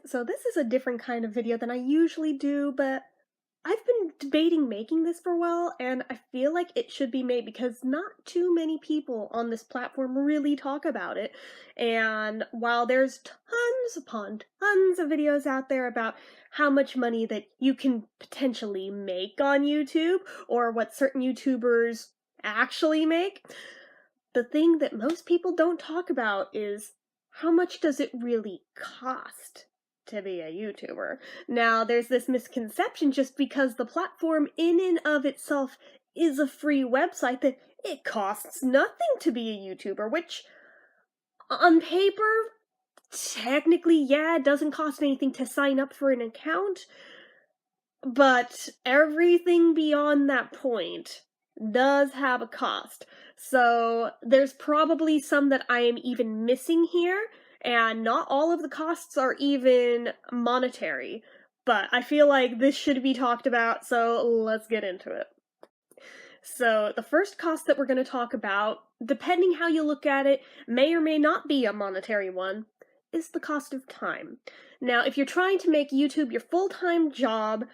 So this is a different kind of video than I usually do, but I've been debating making this for a while, and I feel like it should be made because not too many people on this platform really talk about it. And while there's tons upon tons of videos out there about how much money that you can potentially make on YouTube, or what certain YouTubers actually make, the thing that most people don't talk about is how much does it really cost to be a YouTuber? Now, there's this misconception just because the platform in and of itself is a free website that it costs nothing to be a YouTuber, which on paper, technically, yeah, it doesn't cost anything to sign up for an account, but everything beyond that point does have a cost. So there's probably some that I am even missing here, and not all of the costs are even monetary. But I feel like this should be talked about, so let's get into it. So the first cost that we're going to talk about, depending how you look at it, may or may not be a monetary one, is the cost of time. Now, if you're trying to make YouTube your full-time job,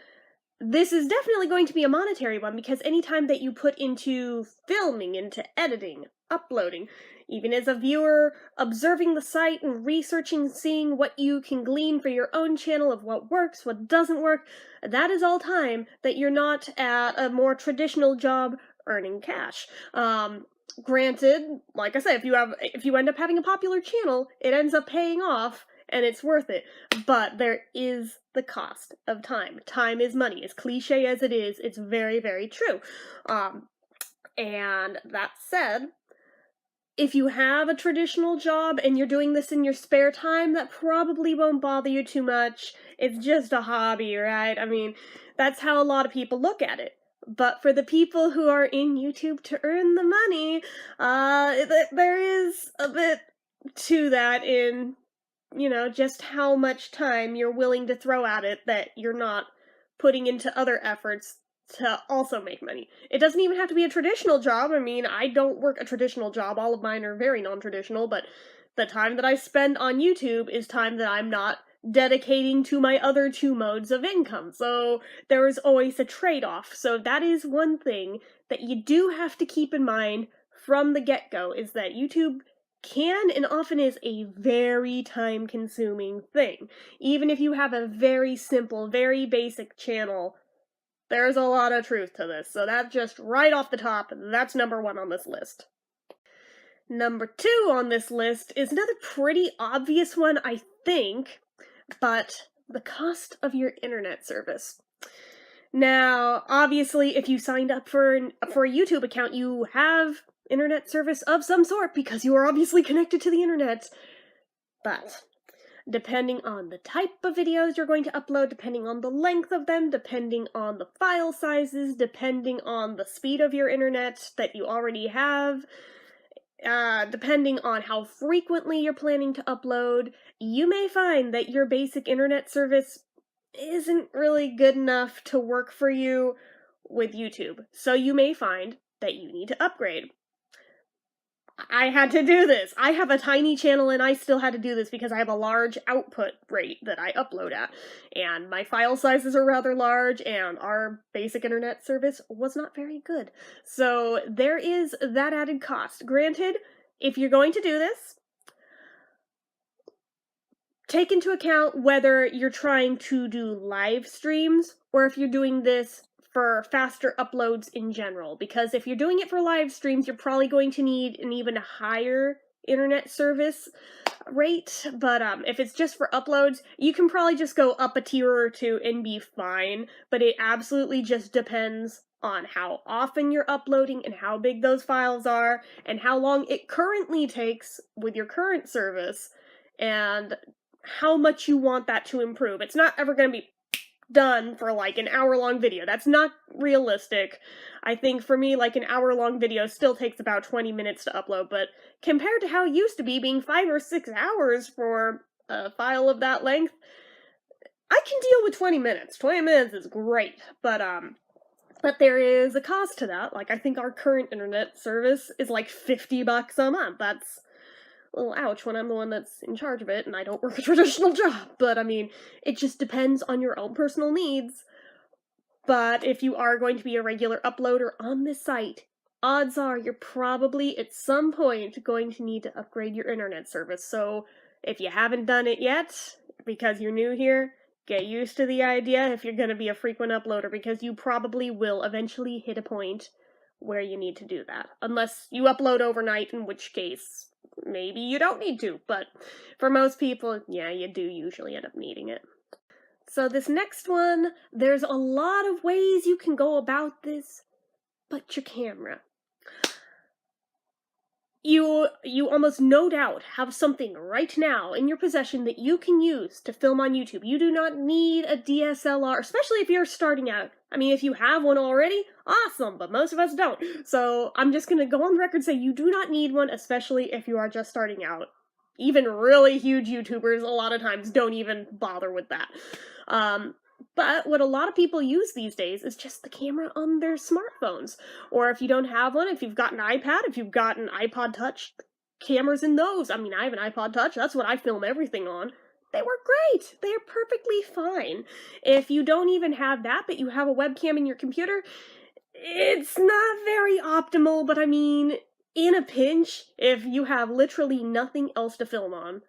this is definitely going to be a monetary one because any time that you put into filming, into editing, uploading, even as a viewer, observing the site and researching, seeing what you can glean for your own channel of what works, what doesn't work, that is all time that you're not at a more traditional job earning cash. Granted, like I said, if you end up having a popular channel, it ends up paying off and it's worth it. But there is the cost of time. Time is money. As cliche as it is, it's very, very true. And that said, if you have a traditional job and you're doing this in your spare time, that probably won't bother you too much. It's just a hobby, right? I mean, that's how a lot of people look at it. But for the people who are in YouTube to earn the money, there is a bit to that in, just how much time you're willing to throw at it that you're not putting into other efforts to also make money. It doesn't even have to be a traditional job. I mean, I don't work a traditional job. All of mine are very non-traditional, but the time that I spend on YouTube is time that I'm not dedicating to my other two modes of income. So there is always a trade-off. So that is one thing that you do have to keep in mind from the get-go, is that YouTube can and often is a very time-consuming thing. Even if you have a very simple, very basic channel, there's a lot of truth to this. So that's just right off the top, that's number one on this list. Number two on this list is another pretty obvious one, I think, but the cost of your internet service. Now, obviously, if you signed up for a YouTube account, you have internet service of some sort because you are obviously connected to the internet. But depending on the type of videos you're going to upload, depending on the length of them, depending on the file sizes, depending on the speed of your internet that you already have, depending on how frequently you're planning to upload, you may find that your basic internet service isn't really good enough to work for you with YouTube. So you may find that you need to upgrade. I had to do this. I have a tiny channel and I still had to do this because I have a large output rate that I upload at. And my file sizes are rather large and our basic internet service was not very good. So there is that added cost. Granted, if you're going to do this, take into account whether you're trying to do live streams or if you're doing this for faster uploads in general, because if you're doing it for live streams, you're probably going to need an even higher internet service rate, but if it's just for uploads, you can probably just go up a tier or two and be fine, but it absolutely just depends on how often you're uploading and how big those files are and how long it currently takes with your current service and how much you want that to improve. It's not ever going to be done for like an hour-long video. That's not realistic. I think for me, like an hour-long video still takes about 20 minutes to upload, but compared to how it used to be being 5 or 6 hours for a file of that length, I can deal with 20 minutes. 20 minutes is great, but there is a cost to that. Like, I think our current internet service is like $50 a month. That's a little ouch when I'm the one that's in charge of it and I don't work a traditional job. But I mean, it just depends on your own personal needs. But if you are going to be a regular uploader on this site, odds are you're probably at some point going to need to upgrade your internet service. So if you haven't done it yet, because you're new here, get used to the idea if you're going to be a frequent uploader, because you probably will eventually hit a point where you need to do that. Unless you upload overnight, in which case maybe you don't need to. But for most people, yeah, you do usually end up needing it. So this next one, there's a lot of ways you can go about this, but your camera. You almost no doubt have something right now in your possession that you can use to film on YouTube. You do not need a DSLR, especially if you're starting out. I mean, if you have one already, awesome, but most of us don't. So I'm just gonna go on the record and say you do not need one, especially if you are just starting out. Even really huge YouTubers a lot of times don't even bother with that. But what a lot of people use these days is just the camera on their smartphones. Or if you don't have one, if you've got an iPad, if you've got an iPod Touch, cameras in those. I mean, I have an iPod Touch, that's what I film everything on. They work great. They are perfectly fine. If you don't even have that, but you have a webcam in your computer, it's not very optimal, but I mean, in a pinch, if you have literally nothing else to film on,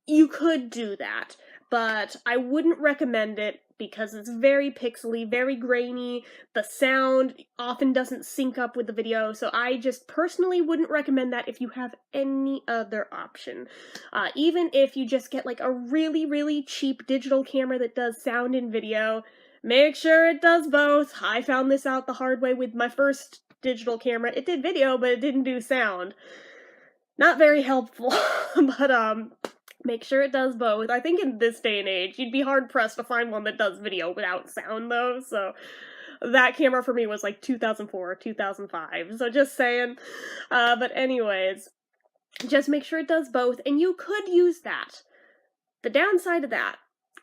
you could do that. But I wouldn't recommend it because it's very pixely, very grainy, the sound often doesn't sync up with the video, so I just personally wouldn't recommend that if you have any other option. Even if you just get like a really, really cheap digital camera that does sound and video, make sure it does both. I found this out the hard way with my first digital camera. It did video, but it didn't do sound. Not very helpful, but make sure it does both. I think in this day and age, you'd be hard-pressed to find one that does video without sound, though, so that camera for me was like 2004, 2005, so just saying. But anyways, just make sure it does both, and you could use that. The downside of that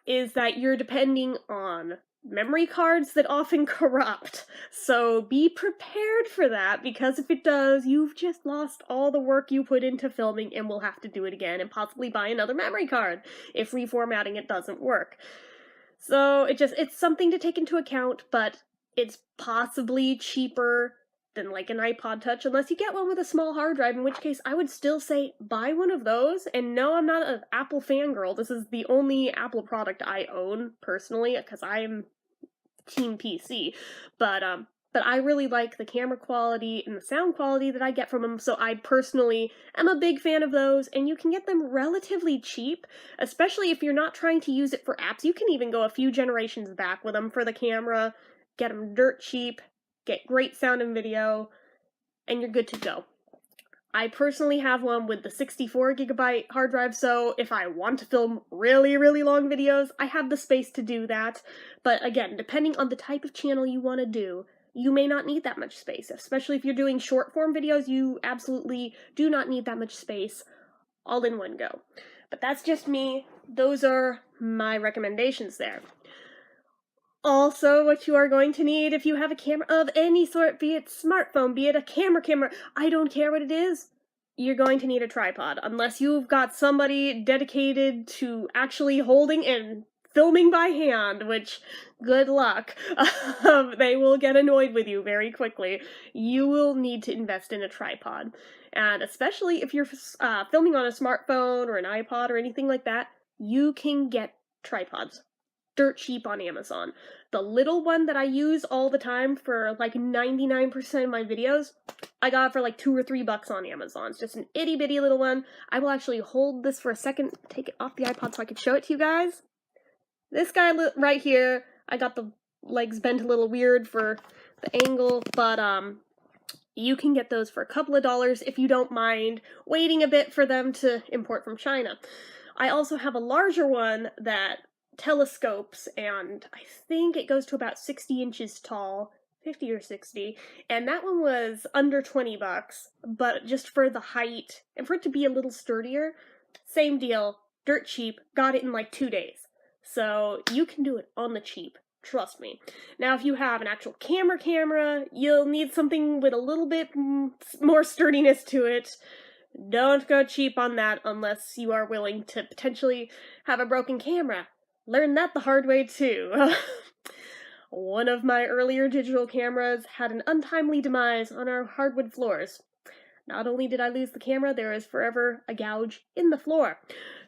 is that you're depending on memory cards that often corrupt, so be prepared for that, because if it does, you've just lost all the work you put into filming and will have to do it again and possibly buy another memory card if reformatting it doesn't work. So it's something to take into account, but it's possibly cheaper than like an iPod Touch, unless you get one with a small hard drive, in which case I would still say buy one of those. And no, I'm not an Apple fangirl. This is the only Apple product I own personally, because I'm Team PC. But I really like the camera quality and the sound quality that I get from them, so I personally am a big fan of those, and you can get them relatively cheap, especially if you're not trying to use it for apps. You can even go a few generations back with them for the camera, get them dirt cheap, get great sound and video, and you're good to go. I personally have one with the 64GB hard drive, so if I want to film really, really long videos, I have the space to do that. But again, depending on the type of channel you want to do, you may not need that much space. Especially if you're doing short-form videos, you absolutely do not need that much space all in one go. But that's just me. Those are my recommendations there. Also, what you are going to need if you have a camera of any sort, be it smartphone, be it a camera, I don't care what it is, you're going to need a tripod. Unless you've got somebody dedicated to actually holding and filming by hand, which, good luck. They will get annoyed with you very quickly. You will need to invest in a tripod. And especially if you're filming on a smartphone or an iPod or anything like that, you can get tripods dirt cheap on Amazon. The little one that I use all the time for like 99% of my videos, I got it for like $2 or $3 on Amazon. It's just an itty bitty little one. I will actually hold this for a second, take it off the iPod so I can show it to you guys. This guy right here, I got the legs bent a little weird for the angle, but you can get those for a couple of dollars if you don't mind waiting a bit for them to import from China. I also have a larger one that telescopes, and I think it goes to about 60 inches tall, 50 or 60, and that one was under $20, but just for the height, and for it to be a little sturdier, same deal, dirt cheap, got it in like 2 days. So you can do it on the cheap, trust me. Now if you have an actual camera, you'll need something with a little bit more sturdiness to it. Don't go cheap on that unless you are willing to potentially have a broken camera. Learn that the hard way too. One of my earlier digital cameras had an untimely demise on our hardwood floors. Not only did I lose the camera, there is forever a gouge in the floor.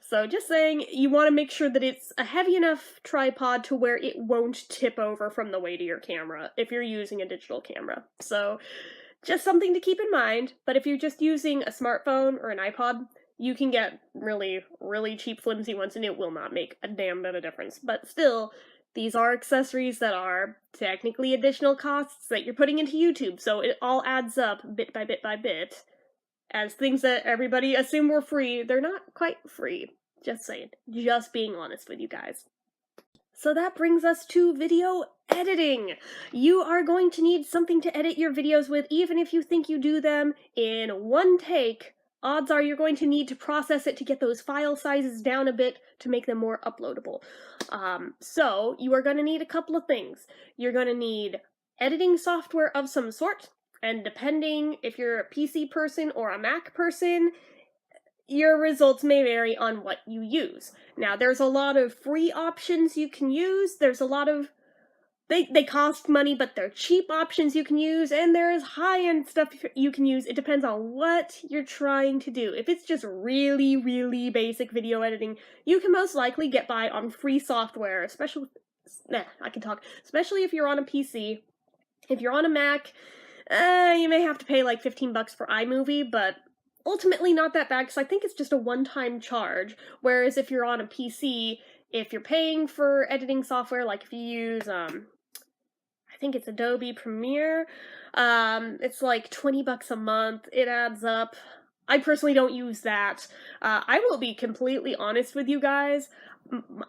So just saying, you want to make sure that it's a heavy enough tripod to where it won't tip over from the weight of your camera if you're using a digital camera. So just something to keep in mind, but if you're just using a smartphone or an iPod, you can get really, really cheap flimsy ones and it will not make a damn bit of difference. But still, these are accessories that are technically additional costs that you're putting into YouTube, so it all adds up bit by bit by bit. As things that everybody assumed were free, they're not quite free. Just saying. Just being honest with you guys. So that brings us to video editing. You are going to need something to edit your videos with, even if you think you do them in one take. Odds are you're going to need to process it to get those file sizes down a bit to make them more uploadable. So you are going to need a couple of things. You're going to need editing software of some sort, and depending if you're a PC person or a Mac person, your results may vary on what you use. Now, there's a lot of free options you can use. There's a lot of they cost money, but they're cheap options you can use, and there's high-end stuff you can use. It depends on what you're trying to do. If it's just really, really basic video editing, you can most likely get by on free software, especially if you're on a PC. If you're on a Mac, you may have to pay like $15 for iMovie, but ultimately not that bad, because I think it's just a one-time charge, whereas if you're on a PC, if you're paying for editing software, like if you use, I think it's Adobe Premiere, it's like $20 a month, it adds up. I personally don't use that. I will be completely honest with you guys,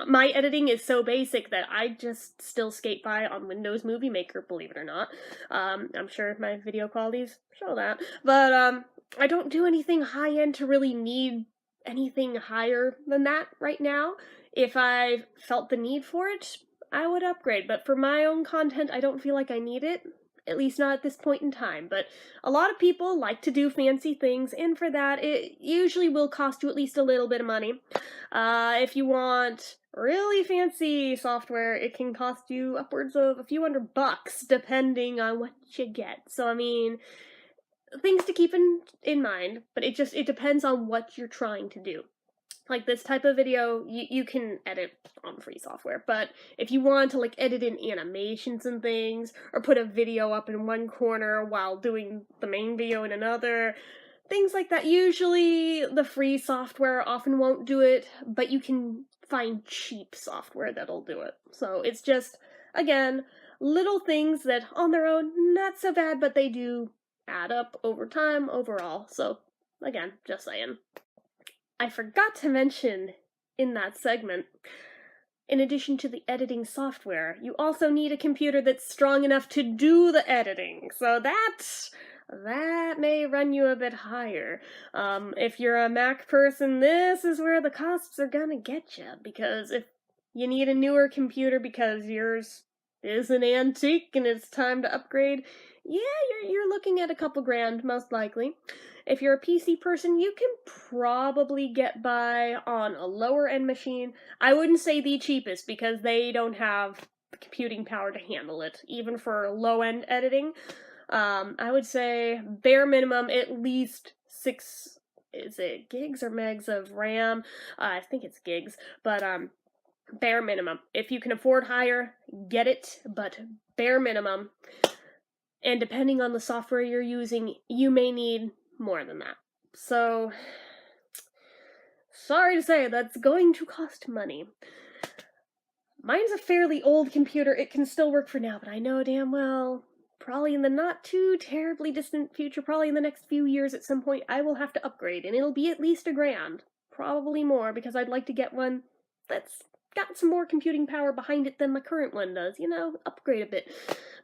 my editing is so basic that I just still skate by on Windows Movie Maker, believe it or not. I'm sure my video qualities show that, but I don't do anything high-end to really need anything higher than that right now. If I felt the need for it, I would upgrade, but for my own content, I don't feel like I need it. At least not at this point in time, but a lot of people like to do fancy things, and for that, it usually will cost you at least a little bit of money. If you want really fancy software, it can cost you upwards of a few $100, depending on what you get. So, I mean, things to keep in mind, but it depends on what you're trying to do. Like this type of video, you can edit on free software, but if you want to like edit in animations and things, or put a video up in one corner while doing the main video in another, things like that, usually the free software often won't do it, but you can find cheap software that'll do it. So it's just, again, little things that on their own, not so bad, but they do add up over time overall. So again, just saying. I forgot to mention in that segment, in addition to the editing software, you also need a computer that's strong enough to do the editing. So that may run you a bit higher. If you're a Mac person, this is where the costs are gonna get you, because if you need a newer computer because yours is an antique and it's time to upgrade, yeah, you're looking at a couple grand, most likely. If you're a PC person, you can probably get by on a lower-end machine. I wouldn't say the cheapest, because they don't have the computing power to handle it, even for low-end editing. I would say bare minimum at least 6, is it gigs or megs of RAM? I think it's gigs, but bare minimum. If you can afford higher, get it, but bare minimum. And depending on the software you're using, you may need more than that. So, sorry to say, that's going to cost money. Mine's a fairly old computer. It can still work for now, but I know damn well, probably in the not too terribly distant future, probably in the next few years at some point, I will have to upgrade, and it'll be at least $1,000. Probably more, because I'd like to get one that's got some more computing power behind it than my current one does, you know, upgrade a bit.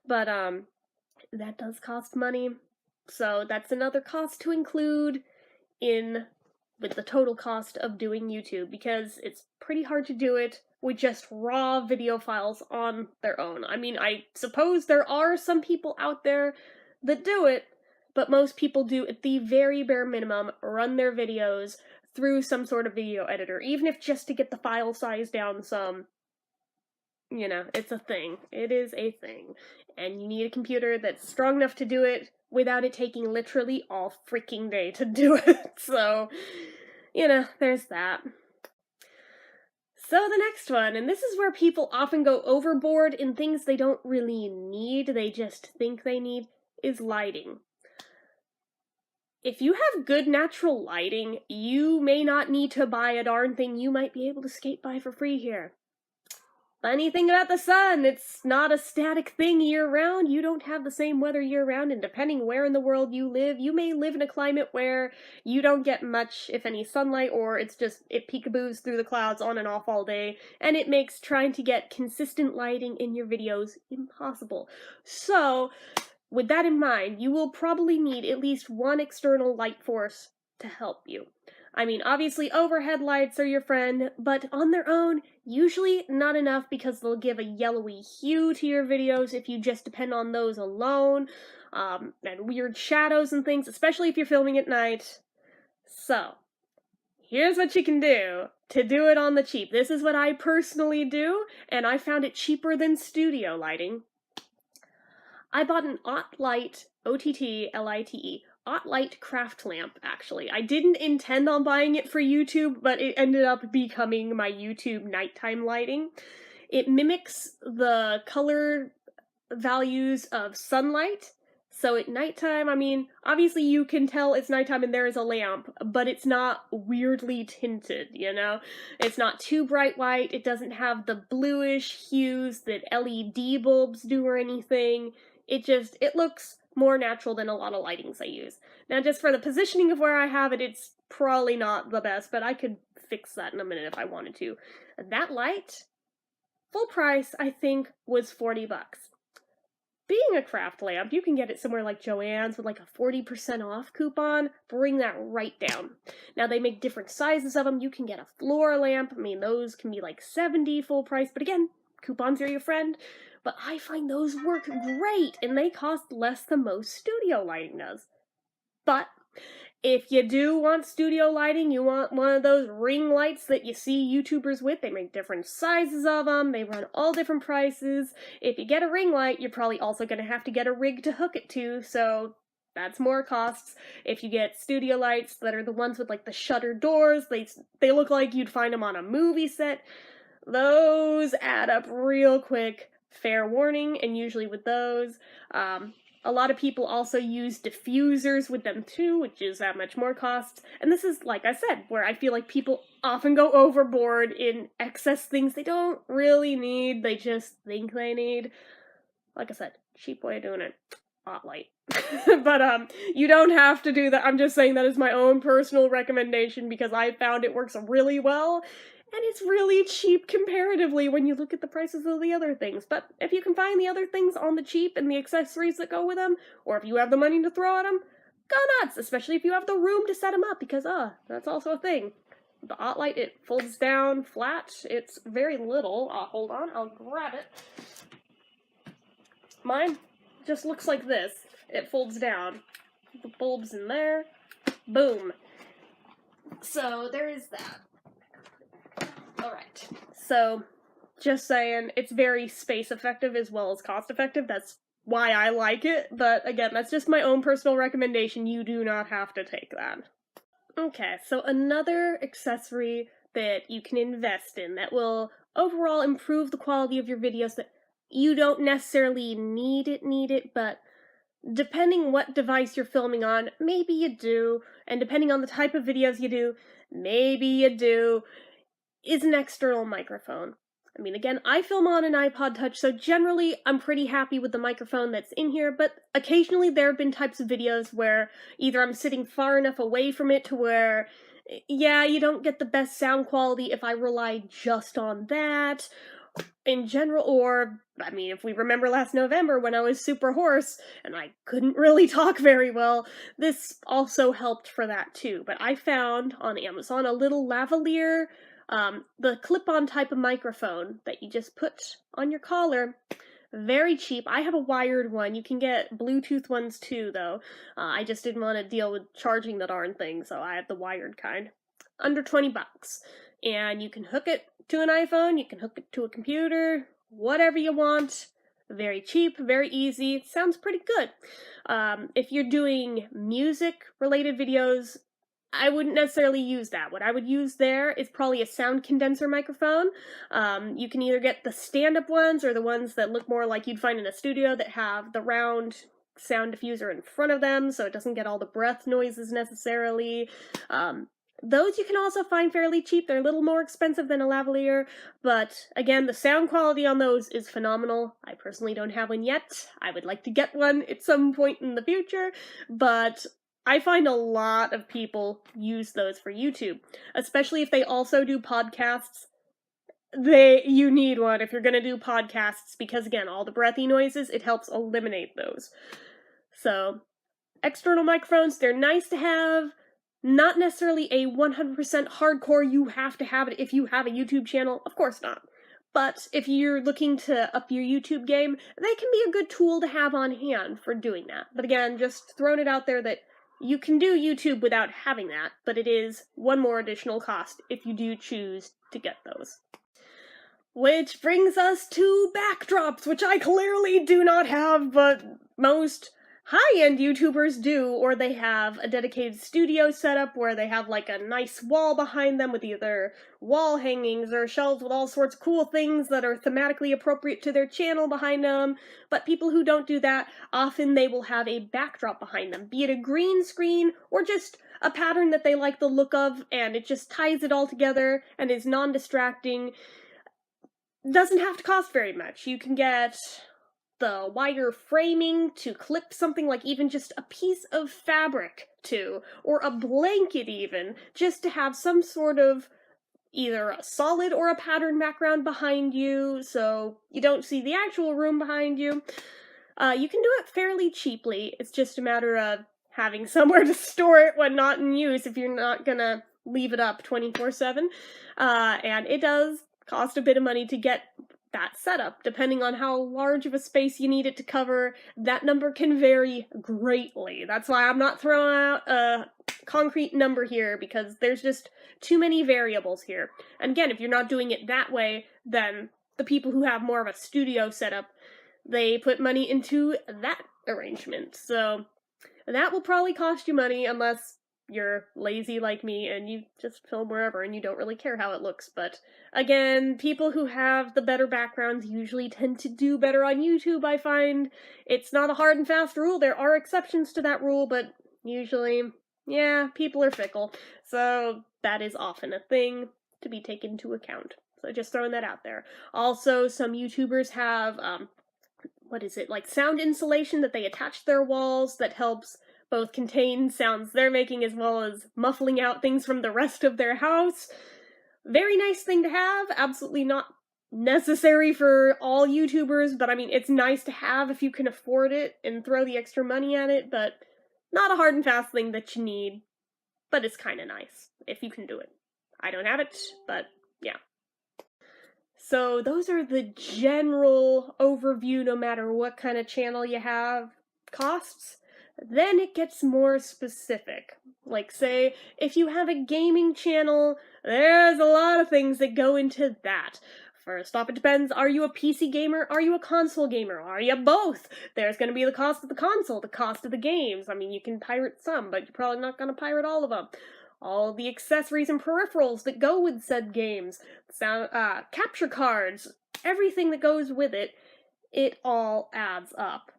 But, that does cost money. So that's another cost to include with the total cost of doing YouTube, because it's pretty hard to do it with just raw video files on their own. I mean, I suppose there are some people out there that do it, but most people do, at the very bare minimum, run their videos through some sort of video editor, even if just to get the file size down some. You know, it's a thing. It is a thing. And you need a computer that's strong enough to do it without it taking literally all freaking day to do it. So, you know, there's that. So the next one, and this is where people often go overboard in things they don't really need, they just think they need, is lighting. If you have good natural lighting, you may not need to buy a darn thing you might be able to skate by for free here. Funny thing about the sun, it's not a static thing year-round. You don't have the same weather year-round, and depending where in the world you live, you may live in a climate where you don't get much, if any, sunlight, or it peekaboos through the clouds on and off all day, and it makes trying to get consistent lighting in your videos impossible. So, with that in mind, you will probably need at least one external light source to help you. I mean, obviously overhead lights are your friend, but on their own, usually not enough because they'll give a yellowy hue to your videos if you just depend on those alone, and weird shadows and things, especially if you're filming at night. So, here's what you can do to do it on the cheap. This is what I personally do, and I found it cheaper than studio lighting. I bought an OttLite, OttLite, OttLite craft lamp, actually. I didn't intend on buying it for YouTube, but it ended up becoming my YouTube nighttime lighting. It mimics the color values of sunlight, so at nighttime, I mean, obviously you can tell it's nighttime and there is a lamp, but it's not weirdly tinted, you know? It's not too bright white, it doesn't have the bluish hues that LED bulbs do or anything. It looks more natural than a lot of lightings I use. Now, just for the positioning of where I have it, it's probably not the best, but I could fix that in a minute if I wanted to. That light, full price, I think, was $40. Being a craft lamp, you can get it somewhere like Joann's with like a 40% off coupon. Bring that right down. Now, they make different sizes of them. You can get a floor lamp. I mean, those can be like $70 full price, but again, coupons are your friend. But I find those work great, and they cost less than most studio lighting does. But if you do want studio lighting, you want one of those ring lights that you see YouTubers with, they make different sizes of them, they run all different prices. If you get a ring light, you're probably also going to have to get a rig to hook it to, so that's more costs. If you get studio lights that are the ones with like the shutter doors, they look like you'd find them on a movie set, those add up real quick. Fair warning, and usually with those, a lot of people also use diffusers with them too, which is that much more cost. And this is, like I said, where I feel like people often go overboard in excess things they don't really need, they just think they need. Like I said, cheap way of doing it. OttLite. But, you don't have to do that. I'm just saying that is my own personal recommendation because I found it works really well. And it's really cheap comparatively when you look at the prices of the other things. But if you can find the other things on the cheap and the accessories that go with them, or if you have the money to throw at them, go nuts! Especially if you have the room to set them up, because, that's also a thing. The OttLite, it folds down flat. It's very little. Hold on, I'll grab it. Mine just looks like this. It folds down. The bulb's in there. Boom. So, there is that. Alright, so, just saying, it's very space effective as well as cost effective, that's why I like it, but again, that's just my own personal recommendation, you do not have to take that. Okay, so another accessory that you can invest in that will overall improve the quality of your videos that you don't necessarily need it, but depending what device you're filming on, maybe you do, and depending on the type of videos you do, maybe you do, is an external microphone. I mean, again, I film on an iPod Touch, so generally I'm pretty happy with the microphone that's in here, but occasionally there have been types of videos where either I'm sitting far enough away from it to where, yeah, you don't get the best sound quality if I rely just on that, in general, or, I mean, if we remember last November when I was super hoarse and I couldn't really talk very well, this also helped for that too. But I found on Amazon a little lavalier, the clip-on type of microphone that you just put on your collar. Very cheap. I have a wired one. You can get Bluetooth ones too, though. I just didn't want to deal with charging the darn thing, so I have the wired kind. Under 20 bucks. And you can hook it to an iPhone, you can hook it to a computer, whatever you want. Very cheap, very easy. Sounds pretty good. If you're doing music related videos, I wouldn't necessarily use that. What I would use there is probably a sound condenser microphone. You can either get the stand-up ones or the ones that look more like you'd find in a studio that have the round sound diffuser in front of them so it doesn't get all the breath noises necessarily. Those you can also find fairly cheap. They're a little more expensive than a lavalier, but again, the sound quality on those is phenomenal. I personally don't have one yet. I would like to get one at some point in the future, but I find a lot of people use those for YouTube, especially if they also do podcasts. You need one if you're gonna do podcasts, because again, all the breathy noises, it helps eliminate those. So, external microphones, they're nice to have. Not necessarily a 100% hardcore, you have to have it if you have a YouTube channel, of course not. But if you're looking to up your YouTube game, they can be a good tool to have on hand for doing that. But again, just throwing it out there that you can do YouTube without having that, but it is one more additional cost if you do choose to get those. Which brings us to backdrops, which I clearly do not have, but most high-end YouTubers do, or they have a dedicated studio setup where they have like a nice wall behind them with either wall hangings or shelves with all sorts of cool things that are thematically appropriate to their channel behind them. But people who don't do that, often they will have a backdrop behind them, be it a green screen or just a pattern that they like the look of, and it just ties it all together and is non-distracting. Doesn't have to cost very much. You can get the wire framing to clip something like even just a piece of fabric to, or a blanket even, just to have some sort of either a solid or a pattern background behind you, so you don't see the actual room behind you. You can do it fairly cheaply. It's just a matter of having somewhere to store it when not in use if you're not gonna leave it up 24/7. And it does cost a bit of money to get that setup. Depending on how large of a space you need it to cover, that number can vary greatly. That's why I'm not throwing out a concrete number here, because there's just too many variables here. And again, if you're not doing it that way, then the people who have more of a studio setup, they put money into that arrangement. So that will probably cost you money unless you're lazy like me and you just film wherever and you don't really care how it looks. But again, people who have the better backgrounds usually tend to do better on YouTube, I find. It's not a hard and fast rule. There are exceptions to that rule, but usually, yeah, people are fickle. So that is often a thing to be taken into account. So just throwing that out there. Also, some YouTubers have, like sound insulation that they attach to their walls that helps both contain sounds they're making as well as muffling out things from the rest of their house. Very nice thing to have, absolutely not necessary for all YouTubers, but I mean, it's nice to have if you can afford it and throw the extra money at it, but not a hard and fast thing that you need, but it's kinda nice if you can do it. I don't have it, but yeah. So those are the general overview, no matter what kind of channel you have, costs. Then it gets more specific. Like, say, if you have a gaming channel, there's a lot of things that go into that. First off, it depends, are you a PC gamer, are you a console gamer, are you both? There's gonna be the cost of the console, the cost of the games. I mean, you can pirate some, but you're probably not gonna pirate all of them. All the accessories and peripherals that go with said games, sound, capture cards, everything that goes with it, it all adds up.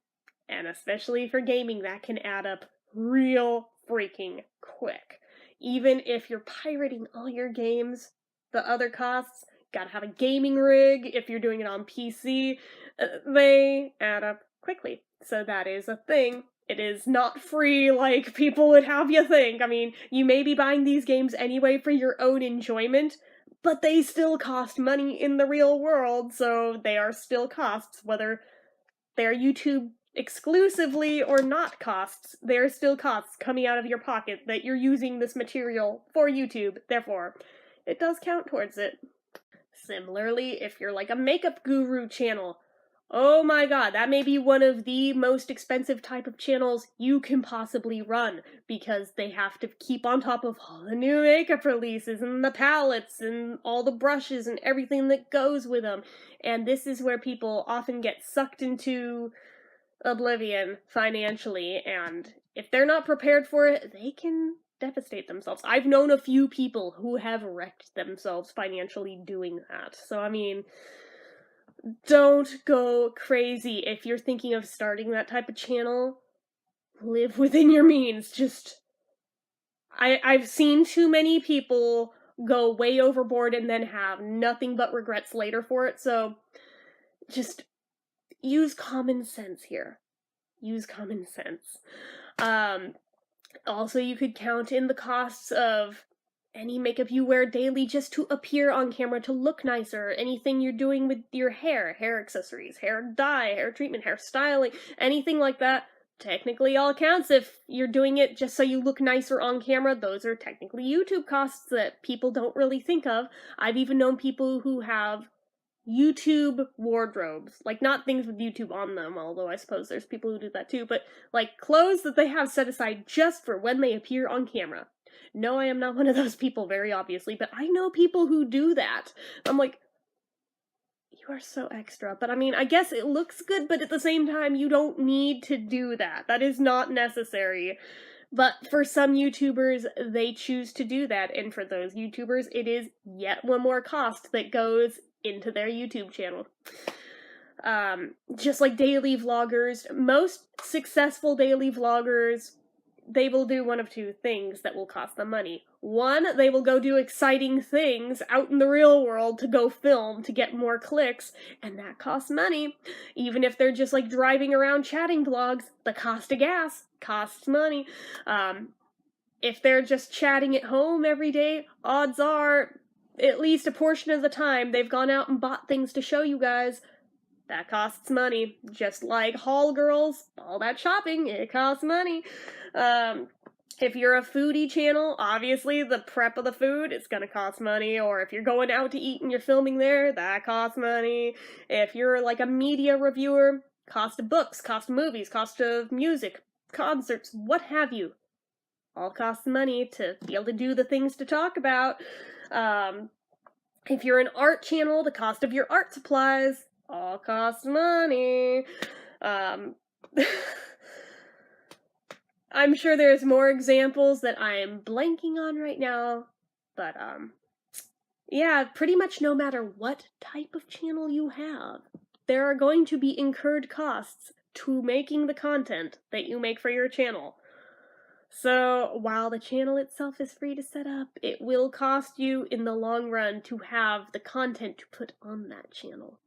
And especially for gaming, that can add up real freaking quick. Even if you're pirating all your games, the other costs, gotta have a gaming rig if you're doing it on PC, they add up quickly. So that is a thing. It is not free like people would have you think. I mean, you may be buying these games anyway for your own enjoyment, but they still cost money in the real world, so they are still costs, whether they're YouTube exclusively or not costs, they're still costs coming out of your pocket that you're using this material for YouTube, therefore, it does count towards it. Similarly, if you're like a makeup guru channel, Oh my god, that may be one of the most expensive type of channels you can possibly run, because they have to keep on top of all the new makeup releases and the palettes and all the brushes and everything that goes with them. And this is where people often get sucked into oblivion financially, and if they're not prepared for it, they can devastate themselves. I've known a few people who have wrecked themselves financially doing that. So, I mean, don't go crazy if you're thinking of starting that type of channel. Live within your means. Just I've seen too many people go way overboard and then have nothing but regrets later for it. So just use common sense here. Use common sense. Um Also, you could count in the costs of any makeup you wear daily just to appear on camera to look nicer, anything you're doing with your hair accessories, hair dye, hair treatment, hair styling, anything like that. Technically all counts. If you're doing it just so you look nicer on camera, those are technically YouTube costs that people don't really think of. I've even known people who have YouTube wardrobes. Like, not things with YouTube on them, although I suppose there's people who do that too, but like clothes that they have set aside just for when they appear on camera. No, I am not one of those people, very obviously, but I know people who do that. I'm like, you are so extra. But I mean, I guess it looks good, but at the same time, you don't need to do that. That is not necessary. But for some YouTubers, they choose to do that, and for those YouTubers, it is yet one more cost that goes into their YouTube channel. Just like daily vloggers, most successful daily vloggers, they will do one of two things that will cost them money. One, they will go do exciting things out in the real world to go film to get more clicks, and that costs money. Even if they're just like driving around chatting vlogs, the cost of gas costs money. If they're just chatting at home every day, odds are, at least a portion of the time, they've gone out and bought things to show you guys. That costs money. Just like haul girls, all that shopping, it costs money. If you're a foodie channel, obviously the prep of the food is gonna cost money, or if you're going out to eat and you're filming there, that costs money. If you're like a media reviewer, cost of books, cost of movies, cost of music, concerts, what have you. All costs money to be able to do the things to talk about. If you're an art channel, the cost of your art supplies all costs money. I'm sure there's more examples that I'm blanking on right now, but yeah, pretty much no matter what type of channel you have, there are going to be incurred costs to making the content that you make for your channel. So, while the channel itself is free to set up, it will cost you in the long run to have the content to put on that channel.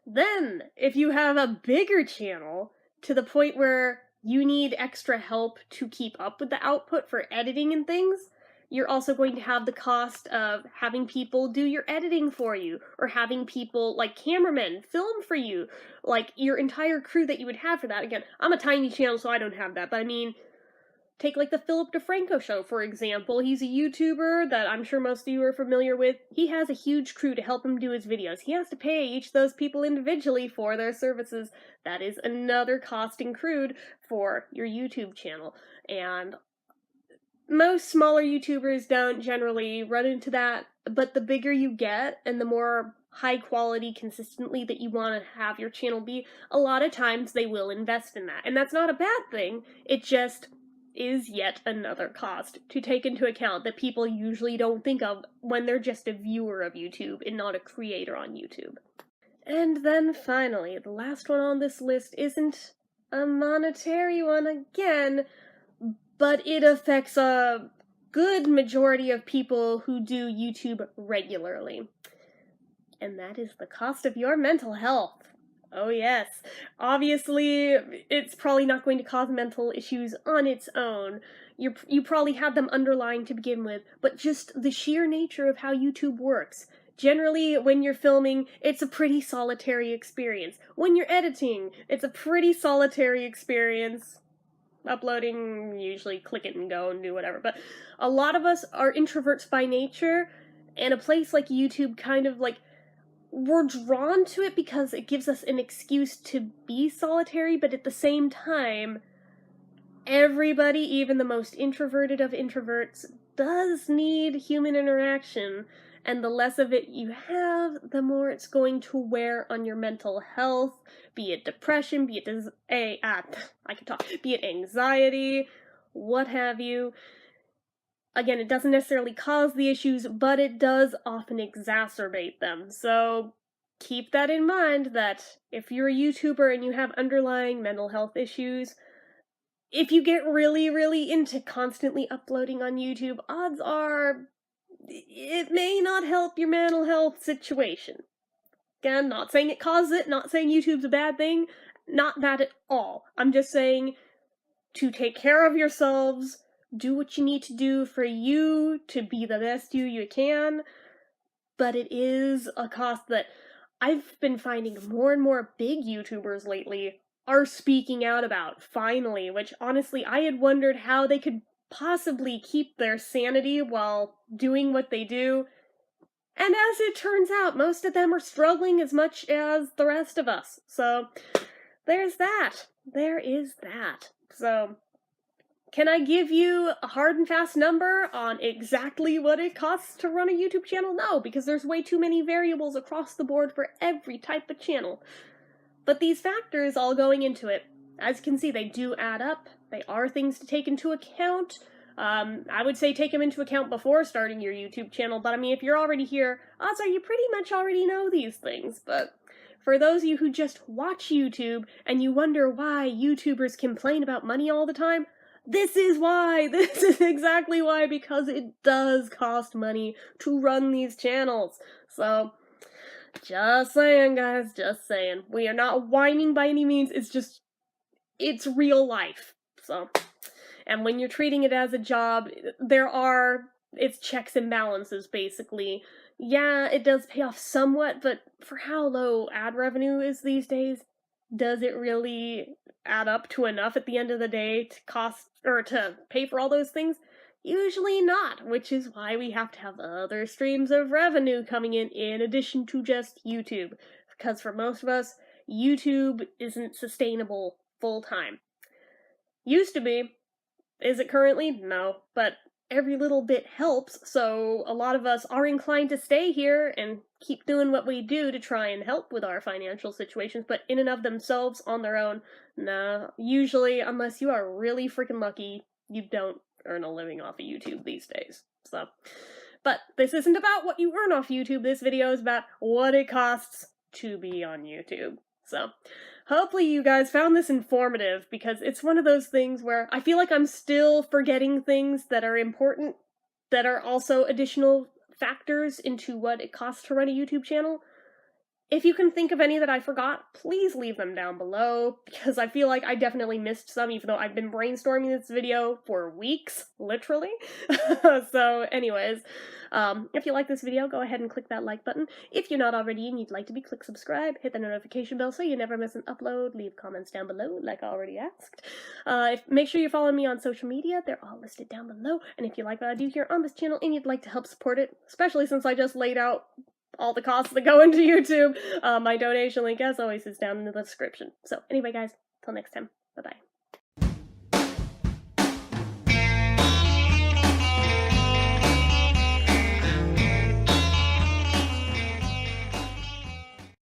Then, if you have a bigger channel, to the point where you need extra help to keep up with the output for editing and things, you're also going to have the cost of having people do your editing for you, or having people, like cameramen, film for you, like your entire crew that you would have for that. Again, I'm a tiny channel, so I don't have that, but I mean, take like the Philip DeFranco show, for example. He's a YouTuber that I'm sure most of you are familiar with. He has a huge crew to help him do his videos. He has to pay each of those people individually for their services. That is another cost incurred for your YouTube channel. And most smaller YouTubers don't generally run into that, but the bigger you get and the more high quality consistently that you want to have your channel be, a lot of times they will invest in that. And that's not a bad thing. It just is yet another cost to take into account that people usually don't think of when they're just a viewer of YouTube and not a creator on YouTube. And then finally, the last one on this list isn't a monetary one again, but it affects a good majority of people who do YouTube regularly. And that is the cost of your mental health. Oh yes. Obviously, it's probably not going to cause mental issues on its own. You probably had them underlying to begin with, but just the sheer nature of how YouTube works. Generally, when you're filming, it's a pretty solitary experience. When you're editing, it's a pretty solitary experience. Uploading, usually click it and go and do whatever, but a lot of us are introverts by nature, and a place like YouTube kind of like we're drawn to it because it gives us an excuse to be solitary, but at the same time, everybody, even the most introverted of introverts, does need human interaction, and the less of it you have, the more it's going to wear on your mental health, be it depression, be it I can talk, be it anxiety, what have you. Again, it doesn't necessarily cause the issues, but it does often exacerbate them. So keep that in mind, that if you're a YouTuber and you have underlying mental health issues, if you get really, really into constantly uploading on YouTube, odds are it may not help your mental health situation. Again, not saying it causes it, not saying YouTube's a bad thing, not that at all. I'm just saying to take care of yourselves, do what you need to do for you to be the best you can, but it is a cost that I've been finding more and more big YouTubers lately are speaking out about, finally, which honestly I had wondered how they could possibly keep their sanity while doing what they do. And as it turns out, most of them are struggling as much as the rest of us. So there's that. There is that. So can I give you a hard and fast number on exactly what it costs to run a YouTube channel? No, because there's way too many variables across the board for every type of channel. But these factors all going into it, as you can see, they do add up. They are things to take into account. I would say take them into account before starting your YouTube channel, but I mean, if you're already here, odds are you pretty much already know these things. But for those of you who just watch YouTube and you wonder why YouTubers complain about money all the time, this is why! This is exactly why, because it does cost money to run these channels. So, just saying, guys, just saying. We are not whining by any means, it's real life. So, and when you're treating it as a job, it's checks and balances, basically. Yeah, it does pay off somewhat, but for how low ad revenue is these days, does it really add up to enough at the end of the day to cost, or to pay for all those things? Usually not, which is why we have to have other streams of revenue coming in addition to just YouTube. Because for most of us, YouTube isn't sustainable full time. Used to be. Is it currently? No. But every little bit helps, so a lot of us are inclined to stay here and keep doing what we do to try and help with our financial situations, but in and of themselves, on their own, nah. Usually, unless you are really freaking lucky, you don't earn a living off of YouTube these days. So, but this isn't about what you earn off YouTube. This video is about what it costs to be on YouTube. So, hopefully you guys found this informative, because it's one of those things where I feel like I'm still forgetting things that are important, that are also additional factors into what it costs to run a YouTube channel. If you can think of any that I forgot, please leave them down below, because I feel like I definitely missed some, even though I've been brainstorming this video for weeks, literally. So, anyways, if you like this video, go ahead and click that like button. If you're not already and you'd like to be, click subscribe, hit the notification bell so you never miss an upload, leave comments down below, like I already asked. Make sure you follow me on social media, they're all listed down below, and if you like what I do here on this channel and you'd like to help support it, especially since I just laid out all the costs that go into YouTube, my donation link, as always, is down in the description. So anyway, guys, till next time, bye-bye.